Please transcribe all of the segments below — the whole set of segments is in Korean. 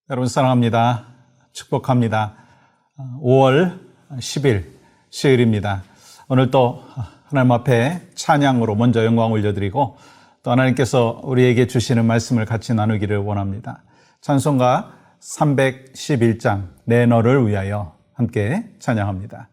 여러분 사랑합니다. 축복합니다. 5월 10일 수요일입니다. 오늘 또 하나님 앞에 찬양으로 먼저 영광 올려드리고 또 하나님께서 우리에게 주시는 말씀을 같이 나누기를 원합니다. 찬송가 311장 내 너를 위하여 함께 찬양합니다.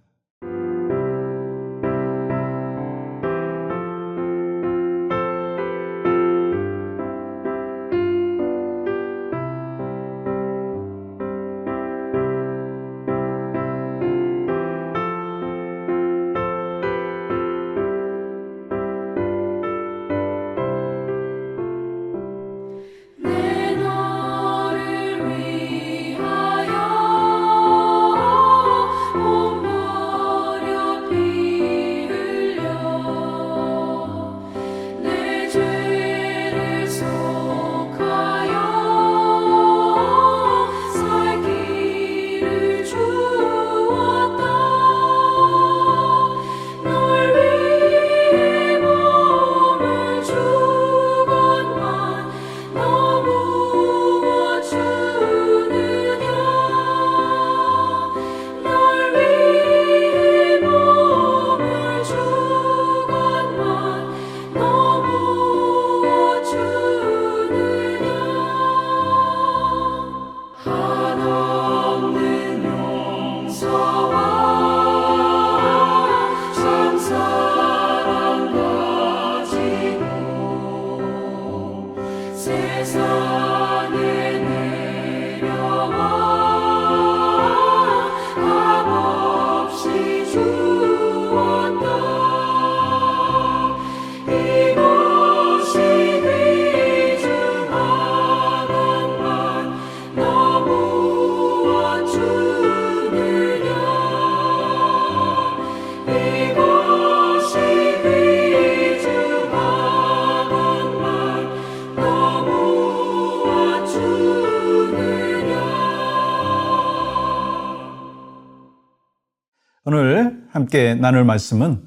오늘 함께 나눌 말씀은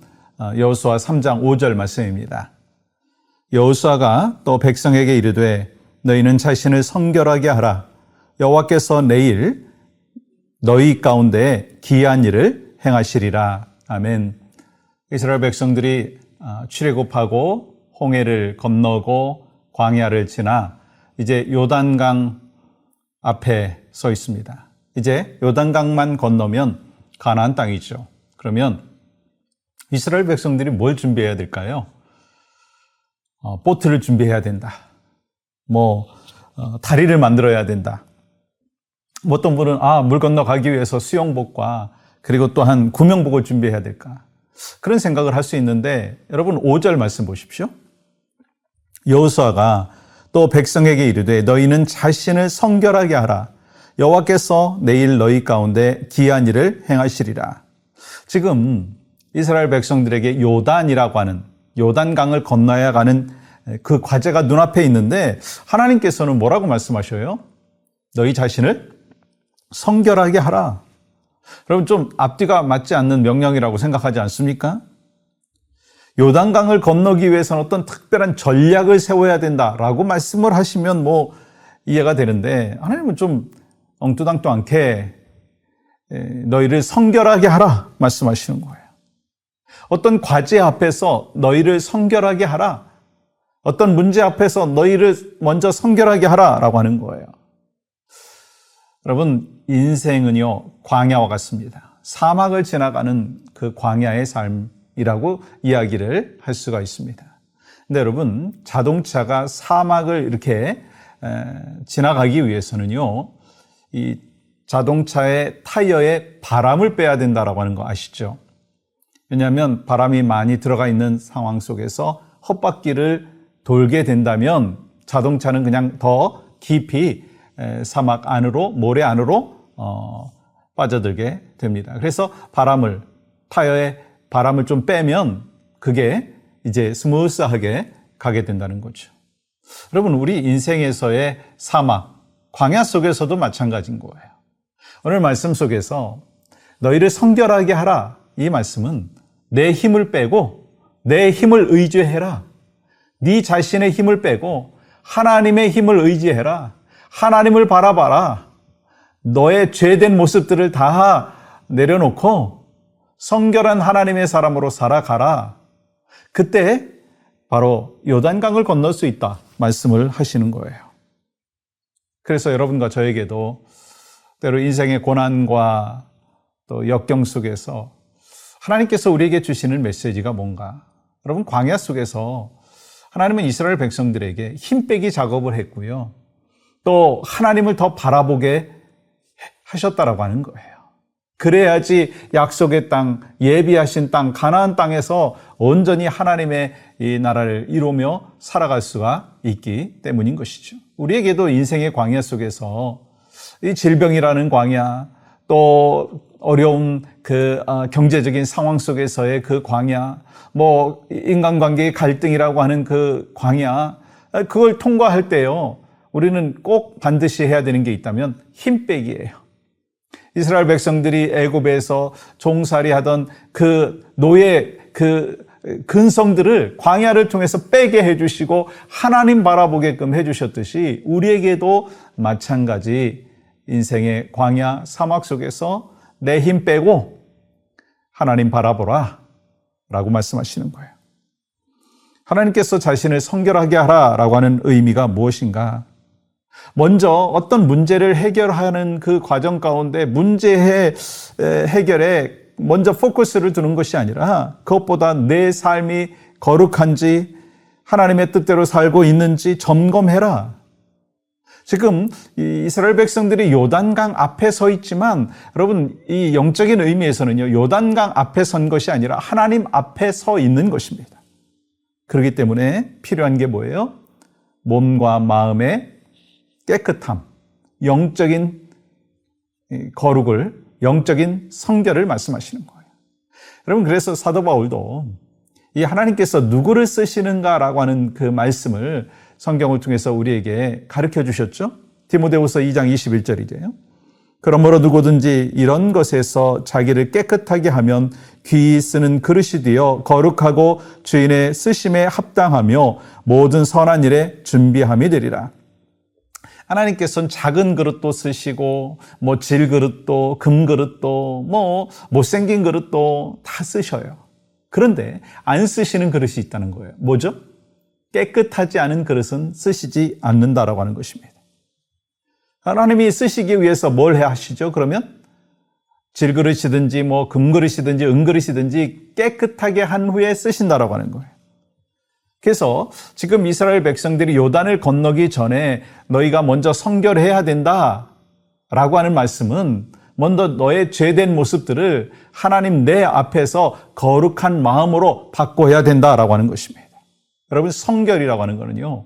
여호수아 3장 5절 말씀입니다. 여호수아가 또 백성에게 이르되 너희는 자신을 성결하게 하라. 여호와께서 내일 너희 가운데 기이한 일을 행하시리라. 아멘. 이스라엘 백성들이 출애굽하고 홍해를 건너고 광야를 지나 이제 요단강 앞에 서 있습니다. 이제 요단강만 건너면 가나안 땅이죠. 그러면 이스라엘 백성들이 뭘 준비해야 될까요? 보트를 준비해야 된다. 다리를 만들어야 된다. 어떤 분은 물 건너가기 위해서 수영복과 그리고 또한 구명복을 준비해야 될까? 그런 생각을 할 수 있는데 여러분 5절 말씀 보십시오. 여호수아가 또 백성에게 이르되 너희는 자신을 성결하게 하라. 여호와께서 내일 너희 가운데 기이한 일을 행하시리라. 지금 이스라엘 백성들에게 요단이라고 하는 요단강을 건너야 가는 그 과제가 눈앞에 있는데 하나님께서는 뭐라고 말씀하셔요? 너희 자신을 성결하게 하라. 여러분 좀 앞뒤가 맞지 않는 명령이라고 생각하지 않습니까? 요단강을 건너기 위해서는 어떤 특별한 전략을 세워야 된다라고 말씀을 하시면 이해가 되는데 하나님은 좀 엉뚱당도 않게 너희를 성결하게 하라 말씀하시는 거예요. 어떤 과제 앞에서 너희를 성결하게 하라. 어떤 문제 앞에서 너희를 먼저 성결하게 하라라고 하는 거예요. 여러분 인생은요 광야와 같습니다. 사막을 지나가는 그 광야의 삶이라고 이야기를 할 수가 있습니다. 근데 여러분 자동차가 사막을 이렇게 지나가기 위해서는요 이 자동차의 타이어에 바람을 빼야 된다라고 하는 거 아시죠? 왜냐하면 바람이 많이 들어가 있는 상황 속에서 헛바퀴를 돌게 된다면 자동차는 그냥 더 깊이 사막 안으로 모래 안으로 빠져들게 됩니다. 그래서 타이어에 바람을 좀 빼면 그게 이제 스무스하게 가게 된다는 거죠. 여러분 우리 인생에서의 사막 광야 속에서도 마찬가지인 거예요. 오늘 말씀 속에서 너희를 성결하게 하라. 이 말씀은 내 힘을 빼고 내 힘을 의지해라. 네 자신의 힘을 빼고 하나님의 힘을 의지해라. 하나님을 바라봐라. 너의 죄된 모습들을 다 내려놓고 성결한 하나님의 사람으로 살아가라. 그때 바로 요단강을 건널 수 있다 말씀을 하시는 거예요. 그래서 여러분과 저에게도 때로 인생의 고난과 또 역경 속에서 하나님께서 우리에게 주시는 메시지가 뭔가? 여러분, 광야 속에서 하나님은 이스라엘 백성들에게 힘 빼기 작업을 했고요. 또 하나님을 더 바라보게 하셨다라고 하는 거예요. 그래야지 약속의 땅, 예비하신 땅, 가나안 땅에서 온전히 하나님의 이 나라를 이루며 살아갈 수가 있기 때문인 것이죠. 우리에게도 인생의 광야 속에서 이 질병이라는 광야, 또 어려운 경제적인 상황 속에서의 그 광야, 인간관계의 갈등이라고 하는 그 광야, 그걸 통과할 때요, 우리는 꼭 반드시 해야 되는 게 있다면 힘 빼기예요. 이스라엘 백성들이 애굽에서 종살이하던 그 노예 근성들을 광야를 통해서 빼게 해주시고 하나님 바라보게끔 해주셨듯이 우리에게도 마찬가지 인생의 광야 사막 속에서 내 힘 빼고 하나님 바라보라 라고 말씀하시는 거예요. 하나님께서 자신을 성결하게 하라라고 하는 의미가 무엇인가? 먼저 어떤 문제를 해결하는 그 과정 가운데 문제 해결에 먼저 포커스를 두는 것이 아니라 그것보다 내 삶이 거룩한지 하나님의 뜻대로 살고 있는지 점검해라. 지금 이스라엘 백성들이 요단강 앞에 서 있지만 여러분, 이 영적인 의미에서는요, 요단강 앞에 선 것이 아니라 하나님 앞에 서 있는 것입니다. 그렇기 때문에 필요한 게 뭐예요? 몸과 마음의 깨끗함, 영적인 거룩을, 영적인 성결을 말씀하시는 거예요. 여러분, 그래서 사도 바울도 이 하나님께서 누구를 쓰시는가라고 하는 그 말씀을 성경을 통해서 우리에게 가르쳐 주셨죠? 디모데후서 2장 21절이죠. 그러므로 누구든지 이런 것에서 자기를 깨끗하게 하면 귀히 쓰는 그릇이 되어 거룩하고 주인의 쓰심에 합당하며 모든 선한 일에 준비함이 되리라. 하나님께서는 작은 그릇도 쓰시고 질그릇도 금그릇도 못생긴 그릇도 다 쓰셔요. 그런데 안 쓰시는 그릇이 있다는 거예요. 뭐죠? 깨끗하지 않은 그릇은 쓰시지 않는다라고 하는 것입니다. 하나님이 쓰시기 위해서 뭘 하시죠? 그러면 질그릇이든지 금그릇이든지 은그릇이든지 깨끗하게 한 후에 쓰신다라고 하는 거예요. 그래서 지금 이스라엘 백성들이 요단을 건너기 전에 너희가 먼저 성결해야 된다라고 하는 말씀은 먼저 너의 죄된 모습들을 하나님 내 앞에서 거룩한 마음으로 바꿔야 된다라고 하는 것입니다. 여러분, 성결이라고 하는 거는요,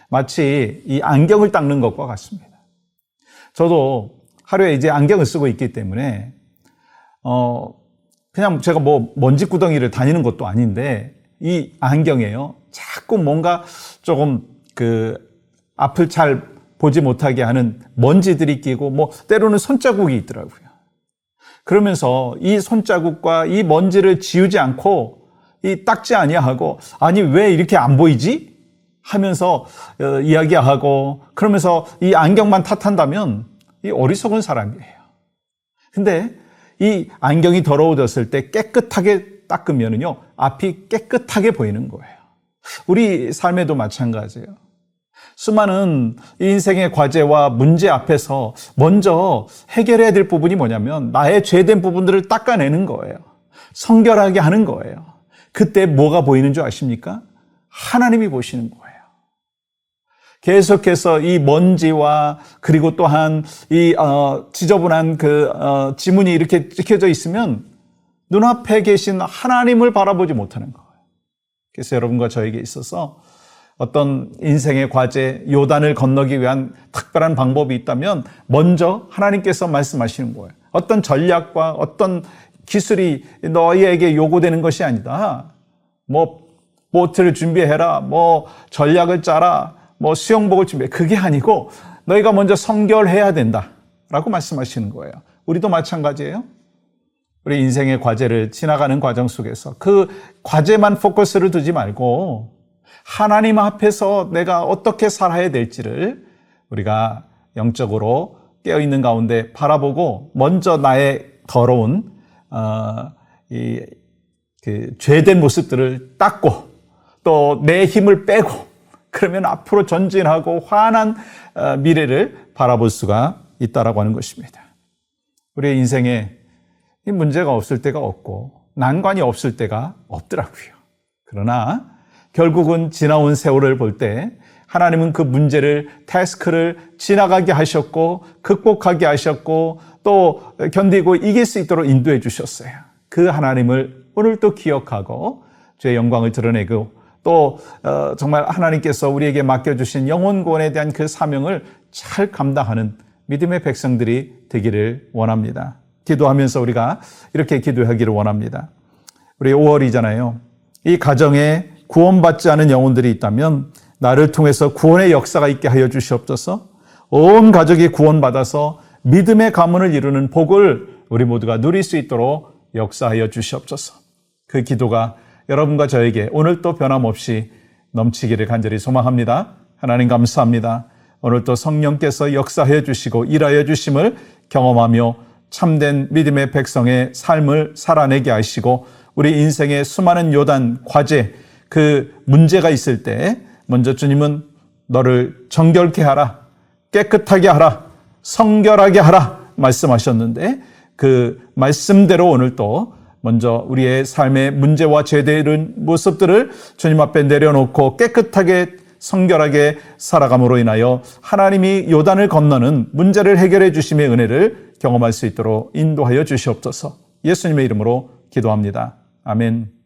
마치 이 안경을 닦는 것과 같습니다. 저도 하루에 이제 안경을 쓰고 있기 때문에 그냥 제가 먼지 구덩이를 다니는 것도 아닌데 이 안경에요, 자꾸 뭔가 조금 앞을 잘 보지 못하게 하는 먼지들이 끼고 때로는 손자국이 있더라고요. 그러면서 이 손자국과 이 먼지를 지우지 않고 닦지 아니하고 아니 왜 이렇게 안 보이지? 하면서 이야기하고 그러면서 이 안경만 탓한다면 이 어리석은 사람이에요. 근데 이 안경이 더러워졌을 때 깨끗하게 닦으면요, 앞이 깨끗하게 보이는 거예요. 우리 삶에도 마찬가지예요. 수많은 인생의 과제와 문제 앞에서 먼저 해결해야 될 부분이 뭐냐면 나의 죄된 부분들을 닦아내는 거예요. 성결하게 하는 거예요. 그때 뭐가 보이는 줄 아십니까? 하나님이 보시는 거예요. 계속해서 이 먼지와 그리고 또한 이 지저분한 지문이 이렇게 찍혀져 있으면 눈앞에 계신 하나님을 바라보지 못하는 거예요. 그래서 여러분과 저에게 있어서 어떤 인생의 과제, 요단을 건너기 위한 특별한 방법이 있다면 먼저 하나님께서 말씀하시는 거예요. 어떤 전략과 어떤 기술이 너희에게 요구되는 것이 아니다. 보트를 준비해라, 전략을 짜라, 수영복을 준비해. 그게 아니고 너희가 먼저 성결해야 된다라고 말씀하시는 거예요. 우리도 마찬가지예요. 우리 인생의 과제를 지나가는 과정 속에서 그 과제만 포커스를 두지 말고 하나님 앞에서 내가 어떻게 살아야 될지를 우리가 영적으로 깨어있는 가운데 바라보고 먼저 나의 더러운 죄된 모습들을 닦고 또 내 힘을 빼고 그러면 앞으로 전진하고 환한 미래를 바라볼 수가 있다라고 하는 것입니다. 우리의 인생에 이 문제가 없을 때가 없고 난관이 없을 때가 없더라고요. 그러나 결국은 지나온 세월을 볼 때 하나님은 그 문제를, 태스크를 지나가게 하셨고 극복하게 하셨고 또 견디고 이길 수 있도록 인도해 주셨어요. 그 하나님을 오늘 또 기억하고 주의 영광을 드러내고 또 정말 하나님께서 우리에게 맡겨주신 영혼 구원에 대한 그 사명을 잘 감당하는 믿음의 백성들이 되기를 원합니다. 기도하면서 우리가 이렇게 기도하기를 원합니다. 우리 5월이잖아요. 이 가정에 구원받지 않은 영혼들이 있다면 나를 통해서 구원의 역사가 있게 하여 주시옵소서. 온 가족이 구원받아서 믿음의 가문을 이루는 복을 우리 모두가 누릴 수 있도록 역사하여 주시옵소서. 그 기도가 여러분과 저에게 오늘 또 변함없이 넘치기를 간절히 소망합니다. 하나님 감사합니다. 오늘 또 성령께서 역사해 주시고 일하여 주심을 경험하며 참된 믿음의 백성의 삶을 살아내게 하시고 우리 인생의 수많은 요단, 과제, 그 문제가 있을 때 먼저 주님은 너를 정결케 하라, 깨끗하게 하라, 성결하게 하라 말씀하셨는데 그 말씀대로 오늘 또 먼저 우리의 삶의 문제와 죄되는 모습들을 주님 앞에 내려놓고 깨끗하게 성결하게 살아감으로 인하여 하나님이 요단을 건너는 문제를 해결해 주심의 은혜를 경험할 수 있도록 인도하여 주시옵소서. 예수님의 이름으로 기도합니다. 아멘.